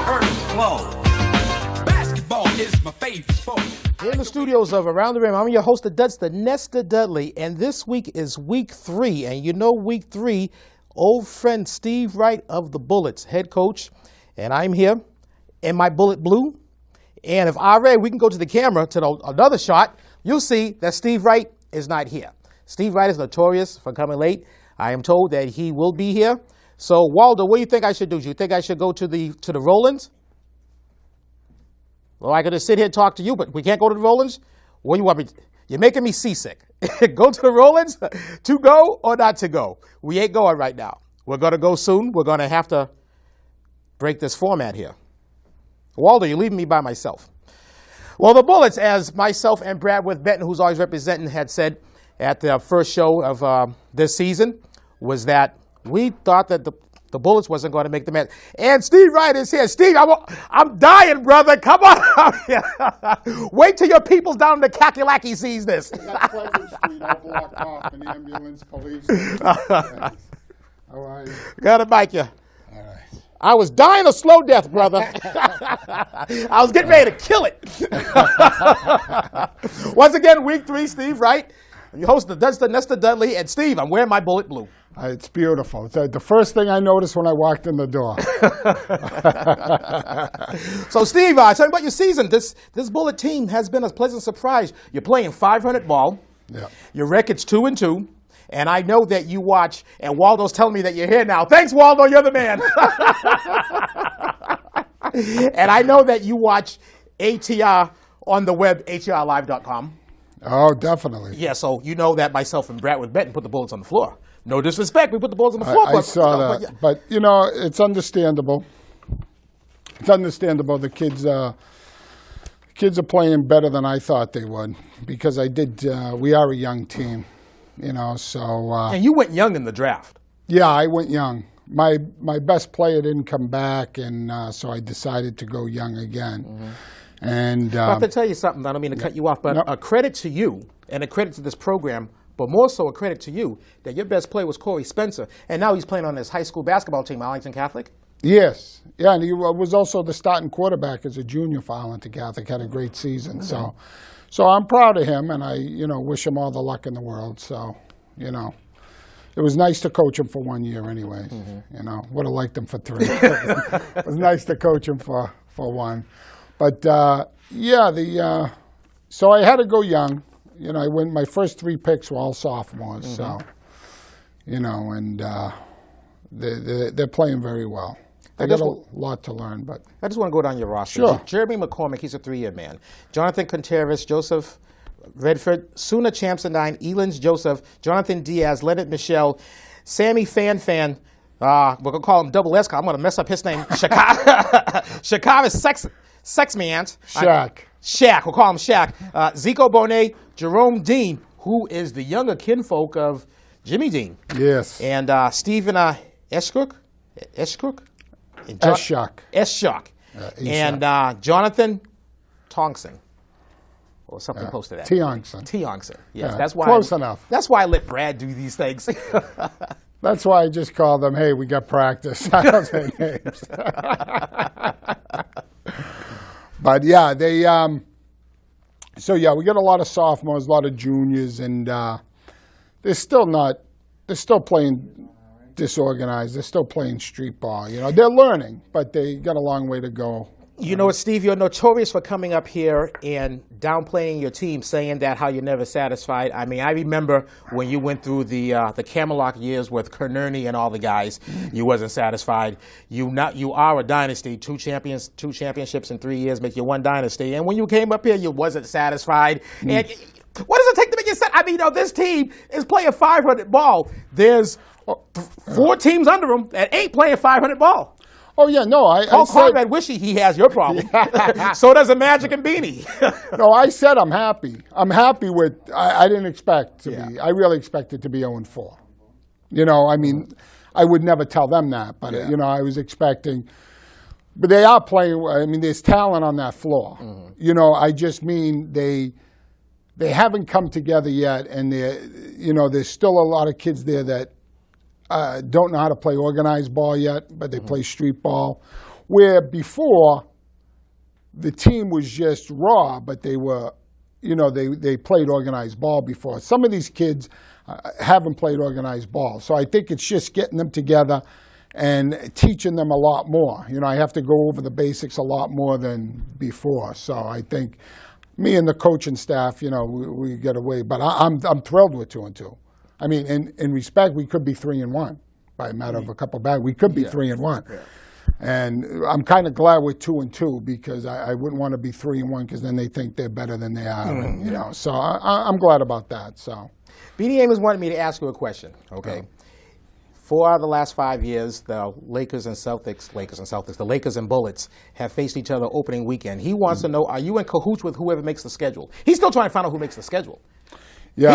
first floor. Basketball is my favorite sport. In the studios of Around the Rim, I'm your host, the Nesta Dudley, and this week is week 3. And you know, week 3, old friend Steve Wright of the Bullets, head coach, and I'm here in my Bullet Blue. And if we can go to the camera to another shot, you'll see that Steve Wright is not here. Steve Wright is notorious for coming late. I am told that he will be here. So, Waldo, what do you think I should do? Do you think I should go to the Rollins? Well, I could just sit here and talk to you, but we can't go to the Rollins? What do you want me to? You're making me seasick. Go to the Rollins? To go or not to go? We ain't going right now. We're going to go soon. We're going to have to break this format here. Waldo, you're leaving me by myself. Well, the Bullets, as myself and Brad with Benton, who's always representing, had said at the first show of this season, was that we thought that the Bullets wasn't going to make the match. And Steve Wright is here. Steve, I'm dying, brother. Come on out here. Wait till your people's down in the Kakalaki sees this. That's Pleasant Street, all blocked off, and the ambulance, police. How are you? Gotta bite you. All right. I was dying a slow death, brother. I was getting ready to kill it. Once again, week 3, Steve Wright. You host the Nesta Dudley, and Steve, I'm wearing my Bullet Blue. It's beautiful. It's the first thing I noticed when I walked in the door. So, Steve, tell me about your season. This Bullet team has been a pleasant surprise. You're playing 500 ball. Yeah. Your record's 2-2. And I know that you watch, and Waldo's telling me that you're here now. Thanks, Waldo, you're the man. And I know that you watch ATR on the web, atrlive.com. Oh, definitely. Yeah, so you know that myself and Brad with Benton put the Bullets on the floor. No disrespect, we put the Bullets on the floor. I saw that. But, you know, it's understandable. It's understandable. The kids are playing better than I thought they would because we are a young team. You know, so. And you went young in the draft. Yeah, I went young. My best player didn't come back, and so I decided to go young again. Mm-hmm. And I have to tell you something. I don't mean to cut you off, but a credit to you and a credit to this program, but more so a credit to you that your best player was Corey Spencer, and now he's playing on his high school basketball team, Arlington Catholic. Yes, yeah, and he was also the starting quarterback as a junior for Arlington Catholic. Had a great season, mm-hmm. So I'm proud of him, and I, wish him all the luck in the world. So, it was nice to coach him for 1 year anyways. Mm-hmm. Would have liked him for 3. It was nice to coach him for 1. But, so I had to go young. I went, my first 3 picks were all sophomores. Mm-hmm. So, and they're playing very well. I got a lot to learn, but I just want to go down your roster. Sure. Jeremy McCormick, he's a 3-year man. Jonathan Contreras, Joseph Redford, Suna Chamsonine, Elins Joseph, Jonathan Diaz, Leonard Michelle, Sammy Fan, we're going to call him Double S, I'm going to mess up his name, Shakara Sexmiant. Shaq, we'll call him Shaq. Zico Bonet, Jerome Dean, who is the younger kinfolk of Jimmy Dean. Yes. And Stephen Eschrook. Eschrock. And Jonathan Tongson, or something close to that. Tiongson. Yes, that's why. Close enough. That's why I let Brad do these things. That's why I just call them, hey, we got practice. I don't say names. But yeah, we got a lot of sophomores, a lot of juniors, and they're still playing disorganized. They're still playing street ball. They're learning, but they got a long way to go. You know what, Steve? You're notorious for coming up here and downplaying your team, saying that how you're never satisfied. I mean, I remember when you went through the Camelot years with Kernerney and all the guys. You wasn't satisfied. You are a dynasty. 2 championships in 3 years make you one dynasty. And when you came up here, you wasn't satisfied. And what does it take to make you sad? I mean, this team is playing 500 ball. There's 4 teams under them that ain't playing 500 ball. Oh, yeah, no, I Paul said... Conrad wishy he has your problem. So does a Magic and Beanie. No, I said I'm happy. I'm happy with... I didn't expect to be... I really expected to be 0-4. I mean, I would never tell them that, but, I was expecting... But they are playing... I mean, there's talent on that floor. Mm-hmm. I just mean they haven't come together yet, and there's still a lot of kids there that don't know how to play organized ball yet, but they play street ball. Where before, the team was just raw, but they were, they played organized ball before. Some of these kids haven't played organized ball. So I think it's just getting them together and teaching them a lot more. I have to go over the basics a lot more than before. So I think me and the coaching staff, we get away. But I'm thrilled with 2-2. I mean, in respect, we could be 3-1 by a matter of a couple back. We could be 3-1. Yeah. And I'm kind of glad we're 2-2 because I wouldn't want to be 3-1 because then they think they're better than they are. Mm-hmm. And, so I'm glad about that. So, Beanie Amos wanted me to ask you a question. Okay. 4 out of the last 5 years, the Lakers and Bullets have faced each other opening weekend. He wants to know: are you in cahoots with whoever makes the schedule? He's still trying to find out who makes the schedule. Yeah,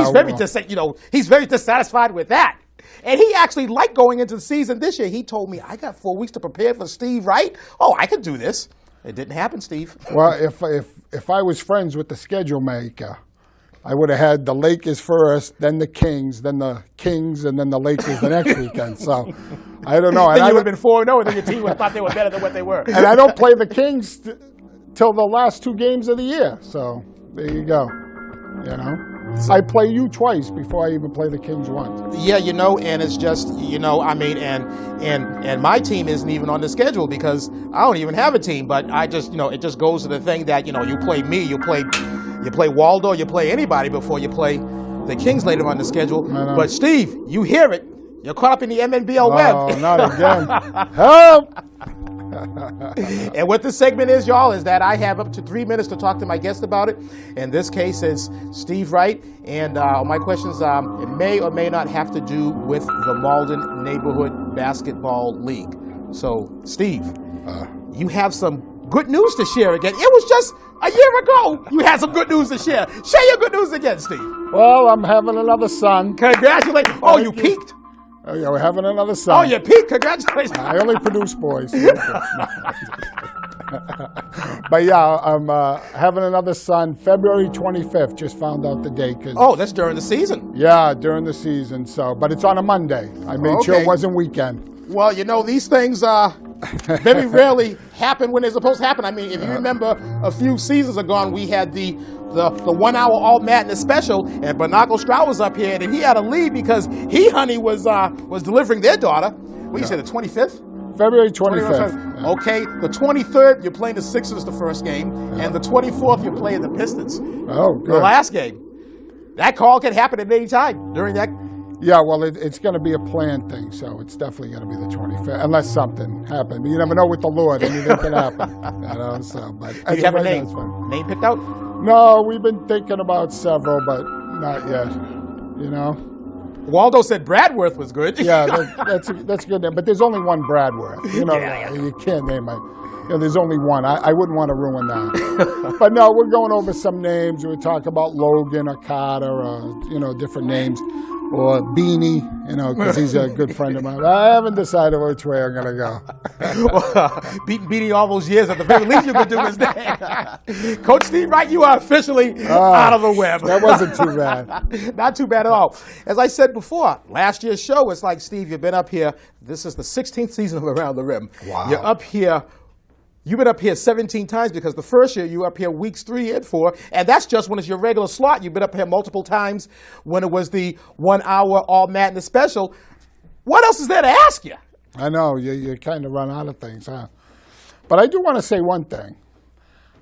he's very dissatisfied with that. And he actually liked going into the season this year. He told me, I got 4 weeks to prepare for Steve Wright. Oh, I could do this. It didn't happen, Steve. Well, if I was friends with the schedule maker, I would have had the Lakers first, then the Kings, and then the Lakers the next weekend. So, I don't know. Then you would have been 4-0, and then your team would have thought they were better than what they were. And I don't play the Kings till the last 2 games of the year. So, there you go. I play you twice before I even play the Kings once. Yeah, and it's just, and my team isn't even on the schedule because I don't even have a team. But I just, it just goes to the thing that, you play me, you play Waldo, you play anybody before you play the Kings later on the schedule. But Steve, you hear it. You're caught up in the MNBL web. Oh, not again. Help! And what this segment is, y'all, is that I have up to 3 minutes to talk to my guest about it. In this case, it's Steve Wright. And my questions it may or may not have to do with the Malden Neighborhood Basketball League. So, Steve, you have some good news to share again. It was just a year ago you had some good news to share. Share your good news again, Steve. Well, I'm having another son. Congratulations. Oh, you peaked. Oh, yeah, we're having another son. Oh, you peaked. Congratulations. I only produce boys. But yeah, I'm having another son February 25th. Just found out the date. Oh, that's during the season. Yeah, during the season. So, but it's on a Monday. I made sure it wasn't weekend. Well, these things very rarely happen when they're supposed to happen. I mean, if you remember a few seasons ago, we had the 1 hour All Madness special, and Bernardo Stroud was up here, and he had a lead because was delivering their daughter. What you say, the 25th? February 25th. Yeah. Okay, the 23rd, you're playing the Sixers the first game, and the 24th, you're playing the Pistons. Oh, good. The last game. That call can happen at any time during that. Yeah, well, it's going to be a planned thing, so it's definitely going to be the 25th, unless something happens. But you never know with the Lord, anything can happen. But do you have a name picked out? No, we've been thinking about several, but not yet. Waldo said Bradworth was good. Yeah, that's a good name, but there's only one Bradworth. You can't name it. There's only one. I wouldn't want to ruin that. But no, we're going over some names. We're talking about Logan or Carter or, different names. Or Beanie, because he's a good friend of mine. I haven't decided which way I'm going to go. Beating Beanie all those years, at the very least you could do his name. Coach Steve Wright, you are officially out of the web. That wasn't too bad. Not too bad at all. As I said before, last year's show, it's like, Steve, you've been up here. This is the 16th season of Around the Rim. Wow. You're up here. You've been up here 17 times because the first year you were up here weeks 3 and 4, and that's just when it's your regular slot. You've been up here multiple times when it was the 1 hour All Madness special. What else is there to ask you? I know, you kind of run out of things, huh? But I do want to say one thing.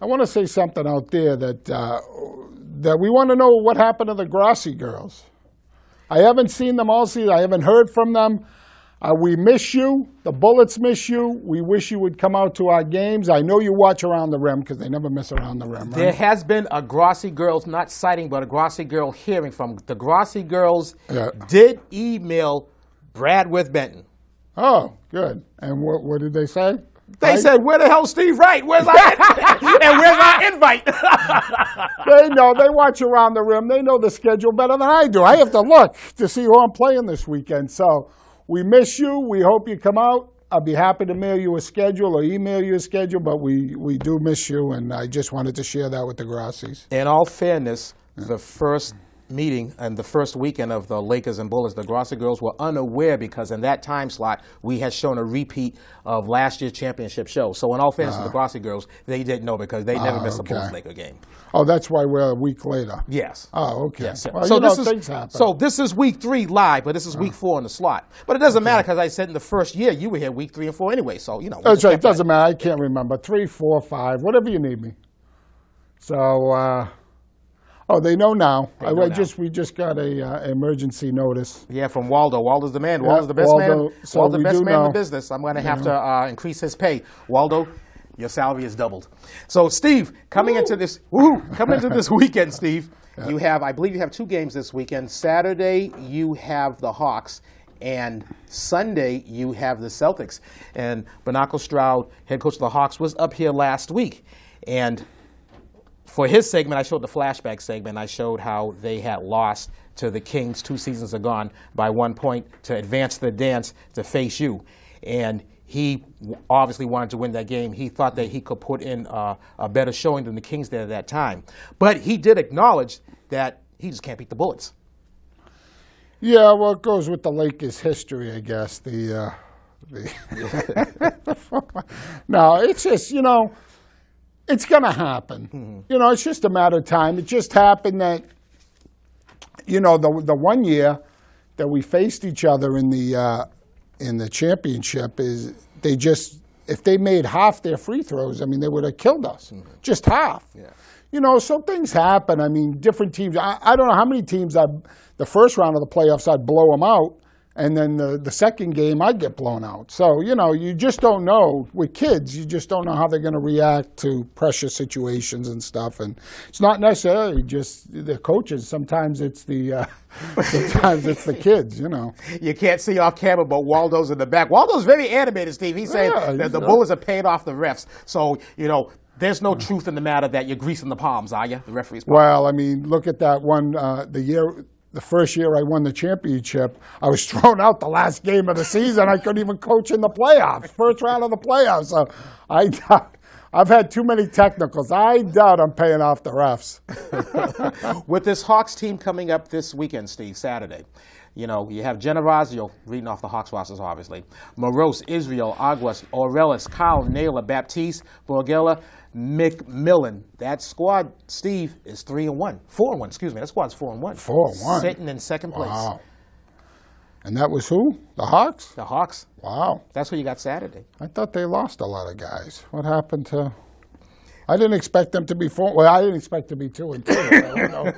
I want to say something out there that we want to know what happened to the Grossi Girls. I haven't seen them all season. I haven't heard from them. We miss you. The Bullets miss you. We wish you would come out to our games. I know you watch Around the Rim because they never miss Around the Rim, right? There has been a Grossi Girls, not sighting, but a Grossi Girl hearing from. The Grossi Girls did email Bradworth Benton. Oh, good. And what did they say? They said, where the hell's Steve Wright? Where's our and where's our invite? They know. They watch Around the Rim. They know the schedule better than I do. I have to look to see who I'm playing this weekend. So we miss you. We hope you come out. I'll be happy to mail you a schedule or email you a schedule, but we do miss you, and I just wanted to share that with the Grossis. In all fairness, the first meeting and the first weekend of the Lakers and Bullets, the Grossi Girls were unaware because in that time slot we had shown a repeat of last year's championship show. So in all fairness to the Grossi Girls, they didn't know because they never missed a Bulls-Laker game. Oh, that's why we're a week later. Yes. Oh, okay. Yes. Well, So things happen. so this is week 3 live, but this is week 4 in the slot. But it doesn't matter because I said in the first year you were here week 3 and 4 anyway. So we that's just right. It kept that. doesn't matter. I can't remember. 3, 4, 5, whatever you need me. So, they know now. We just got a emergency notice. Yeah, from Waldo. Waldo's the man. Waldo's the best man. So Waldo's the best man in the know. business. I'm going to have to increase his pay. Waldo, your salary is doubled. So, Steve, coming into this weekend, Steve, you have, I believe you have 2 games this weekend. Saturday, you have the Hawks. And Sunday, you have the Celtics. And Bernardo Stroud, head coach of the Hawks, was up here last week. And for his segment, I showed the flashback segment. I showed how they had lost to the Kings 2 seasons ago by 1 point to advance the dance to face you. And he obviously wanted to win that game. He thought that he could put in a better showing than the Kings did at that time. But he did acknowledge that he just can't beat the Bullets. Yeah, well, it goes with the Lakers' history, I guess. No, it's just, it's going to happen. Mm-hmm. It's just a matter of time. It just happened that, the 1 year that we faced each other in the championship is if they made half their free throws, they would have killed us. Mm-hmm. Just half. Yeah. So things happen. Different teams. I don't know how many teams the first round of the playoffs, I'd blow them out, and then the second game, I'd get blown out. So, you just don't know. With kids, you just don't know how they're going to react to pressure situations and stuff. And it's not necessarily just the coaches. Sometimes it's the kids, You can't see off camera, but Waldo's in the back. Waldo's very animated, Steve. He's saying that the Bullets are paid off the refs. So, there's no truth in the matter that you're greasing the palms, are you? The referee's palms. Well, look at that one, the first year I won the championship, I was thrown out the last game of the season. I couldn't even coach in the playoffs, first round of the playoffs. So I've had too many technicals. I doubt I'm paying off the refs. With this Hawks team coming up this weekend, Steve, Saturday, you have Generazio, reading off the Hawks rosters, obviously, Morose, Israel, Aguas, Aurelis, Kyle, Naylor, Baptiste, Borgella, McMillan. That squad, Steve, is 3-1. 4-1, excuse me. That squad's 4-1. 4-1. Sitting in second place. Wow. And that was who? The Hawks? The Hawks. Wow. That's who you got Saturday. I thought they lost a lot of guys. What happened to... I didn't expect them to be 4. Well, I didn't expect to be 2-2. I don't know.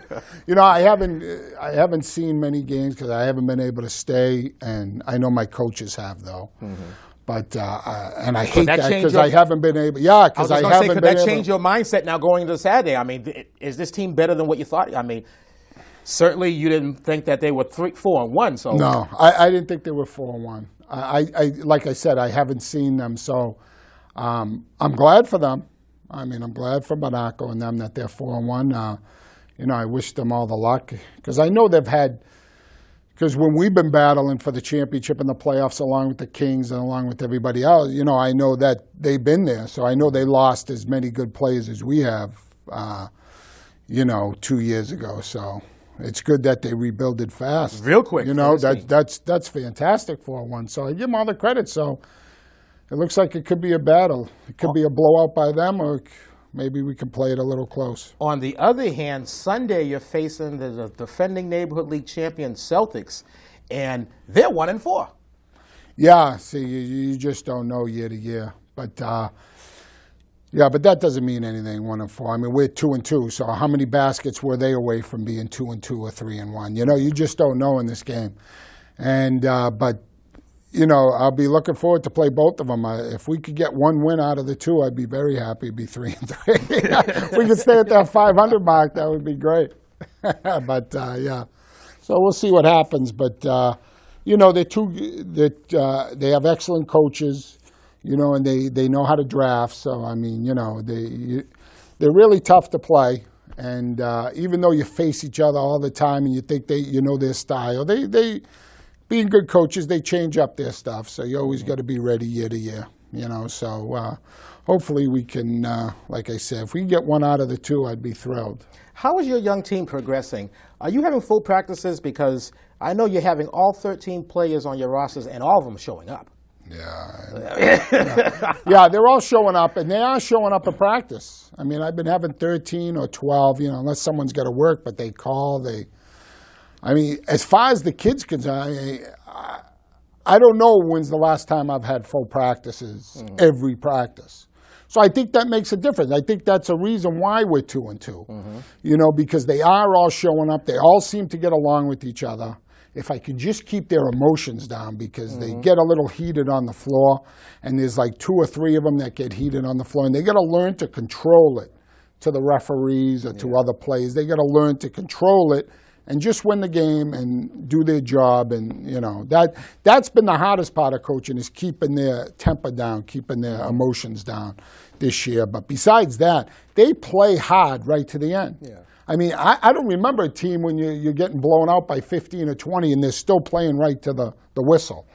I haven't seen many games because I haven't been able to stay, and I know my coaches have though. Mm-hmm. But and I hate that because I haven't been able. Yeah, because I haven't been able. Could that change your mindset now going into Saturday? Is this team better than what you thought? Certainly you didn't think that they were 4-1. So no, I didn't think they were 4-1. I like I said, I haven't seen them, so I'm glad for them. I'm glad for Bernardo and them that they're 4-1. I wish them all the luck because I know they've had. Because when we've been battling for the championship in the playoffs along with the Kings and along with everybody else, I know that they've been there. So I know they lost as many good players as we have, 2 years ago. So it's good that they rebuilded fast. Real quick. That's fantastic for one. So I give them all the credit. So it looks like it could be a battle. It could be a blowout by them, or maybe we can play it a little close. On the other hand, Sunday you're facing the defending Neighborhood League champion Celtics, and they're 1-4. Yeah, see, you just don't know year to year. But but that doesn't mean anything, 1-4. We're 2-2, so how many baskets were they away from being 2-2 or 3-1? You just don't know in this game. And but I'll be looking forward to play both of them. If we could get one win out of the 2, I'd be very happy. It'd be 3-3. If we could stay at that 500 mark, that would be great. But so we'll see what happens. But they have excellent coaches, and they know how to draft. So they're really tough to play. And even though you face each other all the time and you think their style, they being good coaches, they change up their stuff. So you always got to be ready year to year, So hopefully we can, like I said, if we can get one out of the two, I'd be thrilled. How is your young team progressing? Are you having full practices? Because I know you're having all 13 players on your rosters and all of them showing up. Yeah, they're all showing up, and they are showing up at practice. I mean, I've been having 13 or 12, unless someone's got to work, but they call. I mean, as far as the kids concerned, I don't know when's the last time I've had full practices, every practice. So I think that makes a difference. I think that's a reason why we're 2-2, because they are all showing up. They all seem to get along with each other. If I could just keep their emotions down, because they get a little heated on the floor, and there's like 2 or 3 of them that get heated on the floor, and they got to learn to control it to the referees or to other players. They got to learn to control it and just win the game and do their job. And that's been the hardest part of coaching, is keeping their temper down, keeping their emotions down this year. But besides that, they play hard right to the end. Yeah. I mean, I don't remember a team when you're getting blown out by 15 or 20 and they're still playing right to the whistle.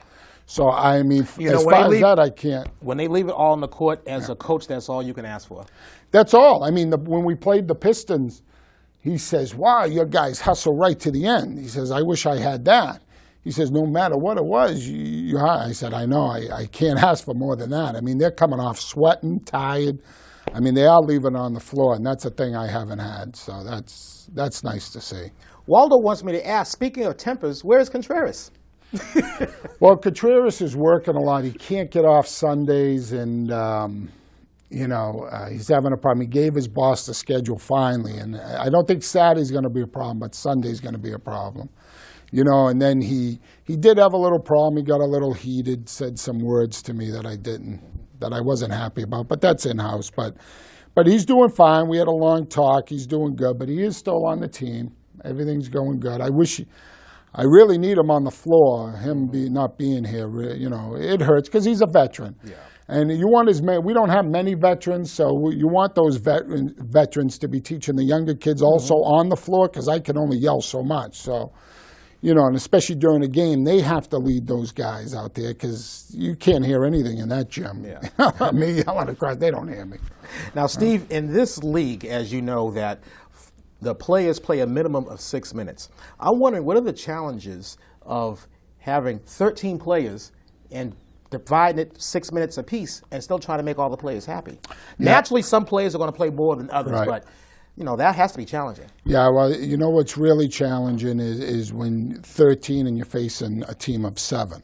So, I mean, as far as that, I can't. When they leave it all on the court, as a coach, that's all you can ask for. That's all. I mean, when we played the Pistons, he says, wow, your guys hustle right to the end. He says, I wish I had that. He says, no matter what it was, I said, I know, I can't ask for more than that. I mean, they're coming off sweating, tired. I mean, they are leaving on the floor, and that's a thing I haven't had. So that's nice to see. Waldo wants me to ask, speaking of tempers, where is Contreras? Well, Contreras is working a lot. He can't get off Sundays, and he's having a problem. He gave his boss the schedule finally, and I don't think Saturday's going to be a problem, but Sunday's going to be a problem. And then he did have a little problem. He got a little heated, said some words to me that I wasn't happy about, but that's in-house. But he's doing fine. We had a long talk. He's doing good, but he is still on the team. Everything's going good. I really need him on the floor. Not being here, it hurts because he's a veteran. Yeah. And we don't have many veterans, so you want those veterans to be teaching the younger kids also on the floor, because I can only yell so much. So, and especially during a game, they have to lead those guys out there, because you can't hear anything in that gym. Yeah. Me yelling across, they don't hear me. Now, Steve, in this league, as you know, that the players play a minimum of 6 minutes. I'm wondering, what are the challenges of having 13 players and dividing it 6 minutes apiece and still trying to make all the players happy? Yeah. Naturally, some players are going to play more than others, right. But that has to be challenging. Yeah, well, what's really challenging is when 13 and you're facing a team of 7.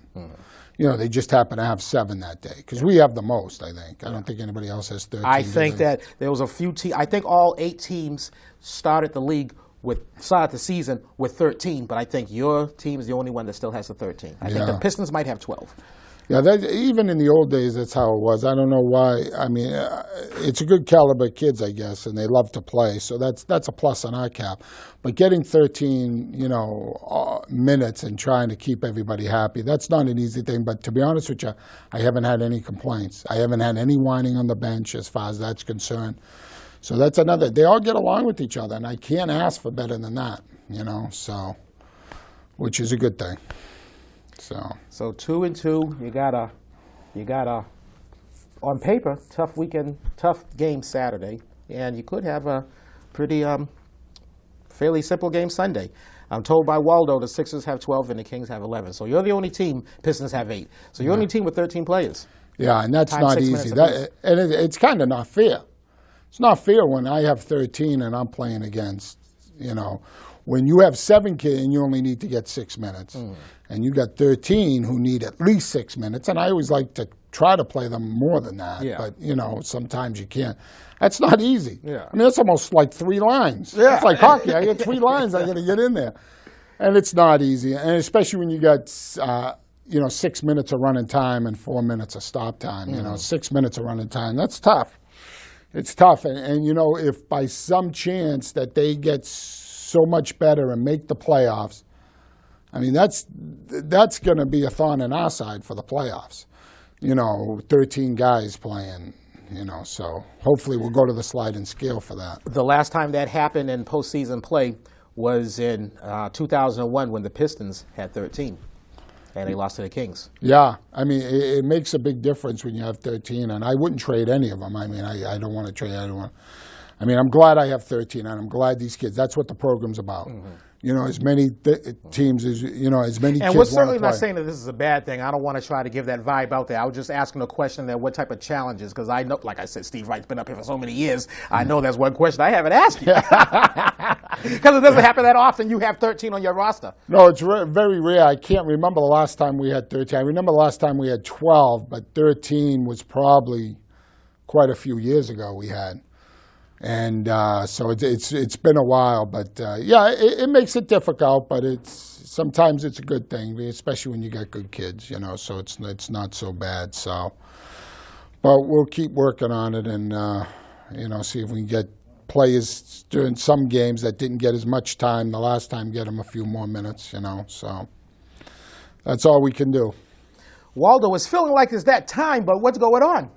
They just happen to have 7 that day, because we have the most, I think. I don't think anybody else has 13. I think that there was a few teams. I think all 8 teams started the season with 13, but I think your team is the only one that still has the 13. I think the Pistons might have 12. Yeah, even in the old days, that's how it was. I don't know why. I mean, it's a good caliber kids, I guess, and they love to play. So that's a plus on our cap. But getting 13, minutes and trying to keep everybody happy, that's not an easy thing. But to be honest with you, I haven't had any complaints. I haven't had any whining on the bench as far as that's concerned. So that's another. They all get along with each other, and I can't ask for better than that, which is a good thing. So 2-2, you got a on paper tough game Saturday, and you could have a pretty fairly simple game Sunday. I'm told by Waldo the Sixers have 12 and the Kings have 11. So you're the only team. Pistons have 8. So you're the only team with 13 players. Yeah, and that's not easy. It's kind of not fair. It's not fair when I have 13 and I'm playing against, when you have 7 kids and you only need to get 6 minutes, and you got 13 who need at least 6 minutes, and I always like to try to play them more than that, but sometimes you can't. That's not easy. Yeah. I mean, that's almost like 3 lines. Yeah. It's like hockey. I get 3 lines. I got to get in there, and it's not easy, and especially when you got 6 minutes of running time and 4 minutes of stop time. 6 minutes of running time. That's tough. It's tough, and if by some chance that they get so much better and make the playoffs, I mean, that's going to be a thorn in our side for the playoffs. 13 guys playing, so hopefully we'll go to the sliding scale for that. The last time that happened in postseason play was in 2001 when the Pistons had 13. And they lost to the Kings. Yeah, I mean, it makes a big difference when you have 13, and I wouldn't trade any of them. I mean, I don't want to trade anyone. I mean, I'm glad I have 13, and I'm glad these kids. That's what the program's about. You know, as many teams as as many. And kids we're certainly want to not play. saying that this is a bad thing. I don't want to try to give that vibe out there. I was just asking a question that what type of challenges, because I know, like I said, Steve Wright's been up here for so many years. I know there's one question I haven't asked you. Because it doesn't happen that often. You have 13 on your roster. No, it's very rare. I can't remember the last time we had 13. I remember the last time we had 12, but 13 was probably quite a few years ago we had. And so it's been a while, but yeah, it makes it difficult, but sometimes it's a good thing, especially when you got good kids, you know. So it's not so bad. So, but we'll keep working on it, and see if we can get players during some games that didn't get as much time the last time, get them a few more minutes, you know. So that's all we can do. Waldo, it's feeling like it's that time, but what's going on?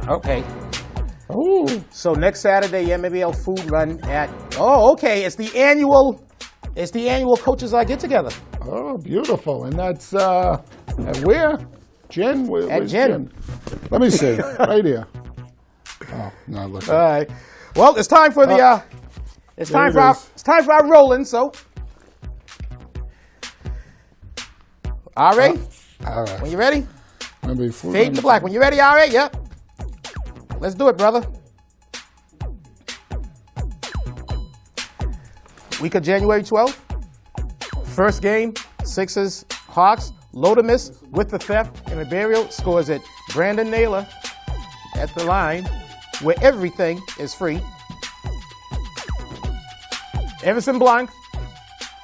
Okay. Oh, So next Saturday, MBL food run at. Oh, okay. It's the annual coaches get together. oh, beautiful, and that's at where? Jen? At Where's Jen. Let me see. Right here. Oh, no, look. All right. Well, it's time for the. It's time for our rolling. So. All right. All right. When you ready? Maybe food Fade to black. When you ready? All right. Yep. Let's do it, brother. Week of January 12th. First game, Sixers, Hawks. Lodomus with the theft and the burial scores it. Brandon Naylor at the line where everything is free. Everson Blanc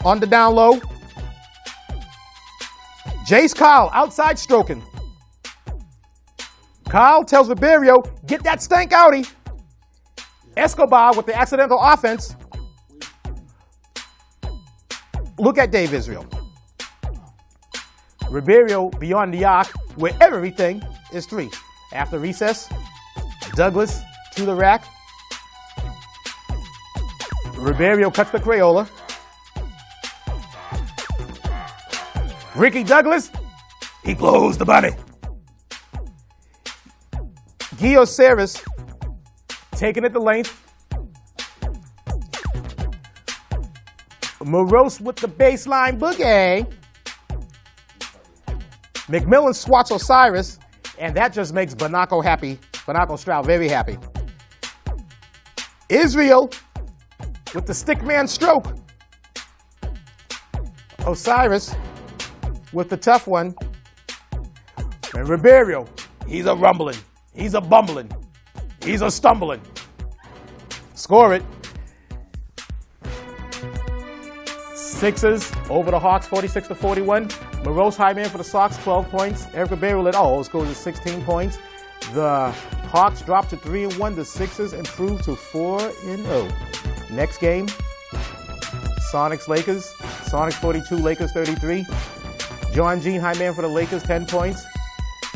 on the down low. Jace Kyle outside stroking. Kyle tells Ribeiro, get that stank outie. Escobar with the accidental offense. Look at Dave Israel. Ribeiro beyond the arc where everything is three. After recess, Douglas to the rack. Ribeiro cuts the Crayola. Ricky Douglas, he blows the bunny. Gio Saris taking it to length. Morose with the baseline boogie. McMillan swats Osiris, and that just makes Banako happy. Banako Stroud very happy. Israel with the stickman stroke. Osiris with the tough one. And Ribeiro, he's a rumbling. He's a bumbling. He's a stumbling. Score it. Sixers over the Hawks, 46-41. Morose high man for the Sox, 12 points. Eric Ribeiro led all. Scores at 16 points. The Hawks dropped to 3-1. The Sixers improved to 4-0. Next game, Sonics Lakers. Sonics 42, Lakers 33. John Jean high man for the Lakers, 10 points.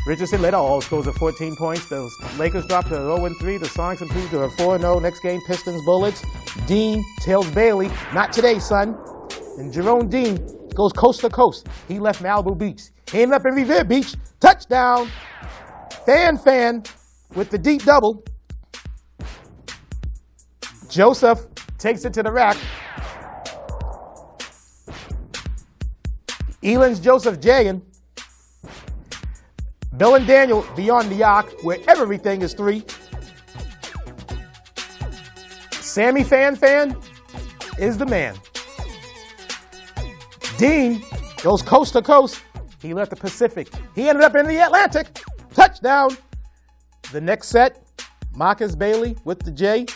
Richardson led all. Scores at 14 points. The Lakers dropped to 0-3. The Sonics improved to a 4-0. Next game, Pistons Bullets. Dean tells Bailey, not today, son. And Jerome Dean goes coast to coast. He left Malibu Beach. He ended up in Revere Beach. Touchdown. Fan with the deep double. Joseph takes it to the rack. Elan's Joseph Jagan. Bill and Daniel beyond the arc where everything is three. Sammy Fan is the man. Dean goes coast to coast. He left the Pacific. He ended up in the Atlantic. Touchdown. The next set, Marcus Bailey with the J.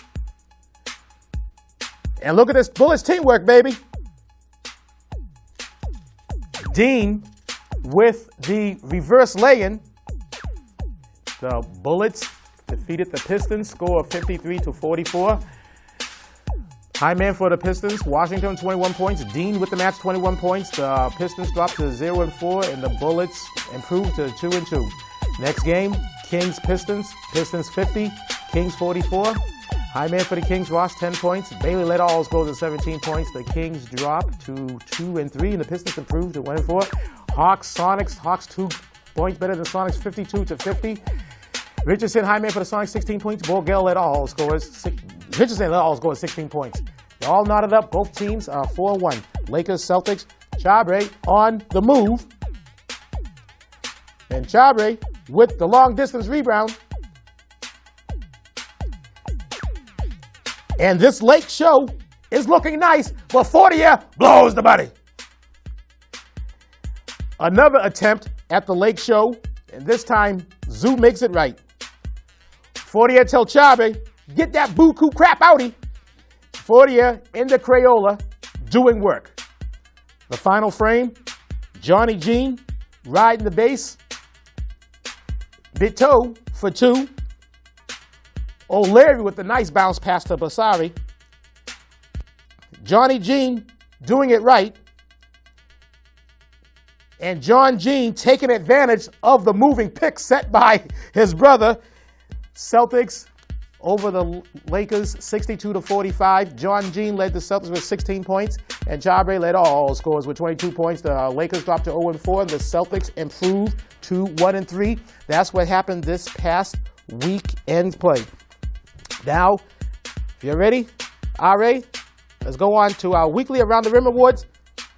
And look at this Bullets teamwork, baby. Dean with the reverse lay-in. The Bullets defeated the Pistons, score of 53-44. High man for the Pistons, Washington 21 points. Dean with the match 21 points. The Pistons dropped to 0-4 and the Bullets improved to 2-2. Next game, Kings Pistons. Pistons 50, Kings 44. High man for the Kings, Ross, 10 points. Bailey led all scores at 17 points. The Kings drop to 2-3, and the Pistons improved to 1-4. Hawks, Sonics. Hawks 2 points better than Sonics, 52-50. Richardson, high man for the Sonics, 16 points. Borgell led all scores. Richardson led all scores, 16 points. They're all knotted up. Both teams are 4-1. Lakers, Celtics. Chabre on the move. And Chabre with the long distance rebound. And this Lake show is looking nice, but Fortier blows the money. Another attempt at the Lake show, and this time Zoo makes it right. Fortier tell Chabe, get that buku crap outie. Fortier in the Crayola doing work. The final frame, Johnny Jean riding the bass. Bito for 2. O'Leary with the nice bounce pass to Basari. Johnny Jean doing it right. And John Jean taking advantage of the moving pick set by his brother. Celtics over the Lakers 62-45. John Jean led the Celtics with 16 points. And Chabre led all scores with 22 points. The Lakers dropped to 0-4. The Celtics improved to 1-3. That's what happened this past weekend play. Now, if you're ready, RA, let's go on to our weekly Around the Rim Awards.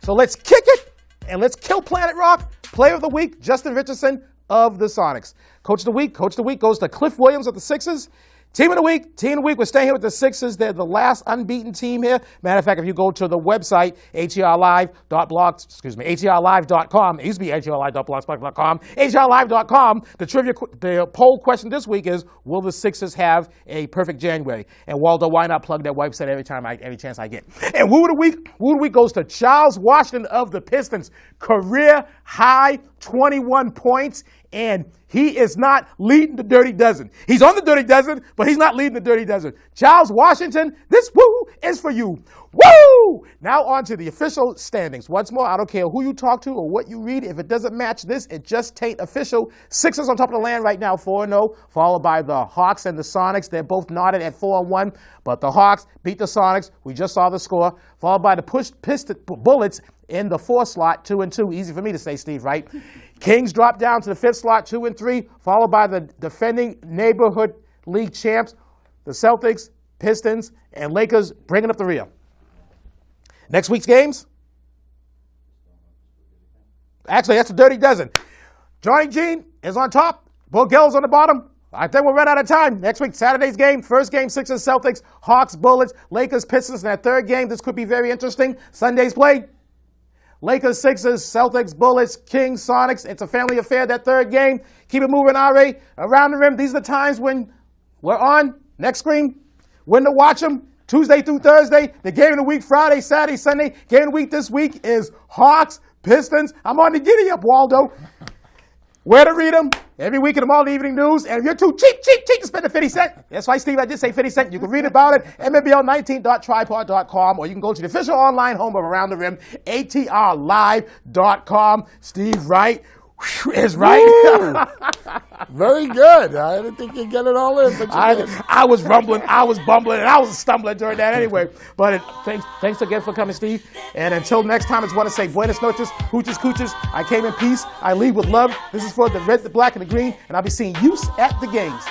So let's kick it and let's kill Planet Rock. Player of the Week, Justin Richardson of the Sonics. Coach of the Week goes to Cliff Williams of the Sixers. Team of the Week, we're staying here with the Sixers. They're the last unbeaten team here. Matter of fact, if you go to the website, atrlive.com, it used to be atrlive.blogspot.com, atrlive.com, the poll question this week is, will the Sixers have a perfect January? And Waldo, why not plug that website every chance I get? And Woo of the Week goes to Charles Washington of the Pistons. Career high 21 points. And he is not leading the Dirty Dozen. He's on the Dirty Dozen, but he's not leading the Dirty Dozen. Charles Washington, this woo is for you. Woo! Now on to the official standings. Once more, I don't care who you talk to or what you read. If it doesn't match this, it just ain't official. Sixers on top of the land right now, 4-0, followed by the Hawks and the Sonics. They're both knotted at 4-1, but the Hawks beat the Sonics. We just saw the score, followed by the Bullets in the 4 slot, 2-2. Easy for me to say, Steve, right? Kings drop down to the 5th slot, 2-3, followed by the defending neighborhood league champs, the Celtics, Pistons, and Lakers bringing up the rear. Next week's games? Actually, that's a Dirty Dozen. Johnny Jean is on top. Bill Gill's on the bottom. I think we'll run out of time. Next week, Saturday's game. First game, Sixers, Celtics, Hawks, Bullets, Lakers, Pistons. And that third game, this could be very interesting. Sunday's play. Lakers, Sixers, Celtics, Bullets, Kings, Sonics. It's a family affair, that third game. Keep it moving, RA. Around the Rim, these are the times when we're on. Next screen. When to watch them. Tuesday through Thursday. The game of the week, Friday, Saturday, Sunday. Game of the week this week is Hawks, Pistons. I'm on the giddy up, Waldo. Where to read them? Every week in the All Evening News. And if you're too cheap to spend the 50 cents, that's why, Steve, I did say 50 cents. You can read about it, MNBL19.tripod.com, or you can go to the official online home of Around the Rim, atrlive.com. Steve Wright is right. Very good. I didn't think you'd get it all in, but you did. I was rumbling, I was bumbling, and I was stumbling during that anyway. But thanks again for coming, Steve. And until next time, I just want to say buenas noches, hooches, cooches. I came in peace. I leave with love. This is for the red, the black, and the green, and I'll be seeing you at the games.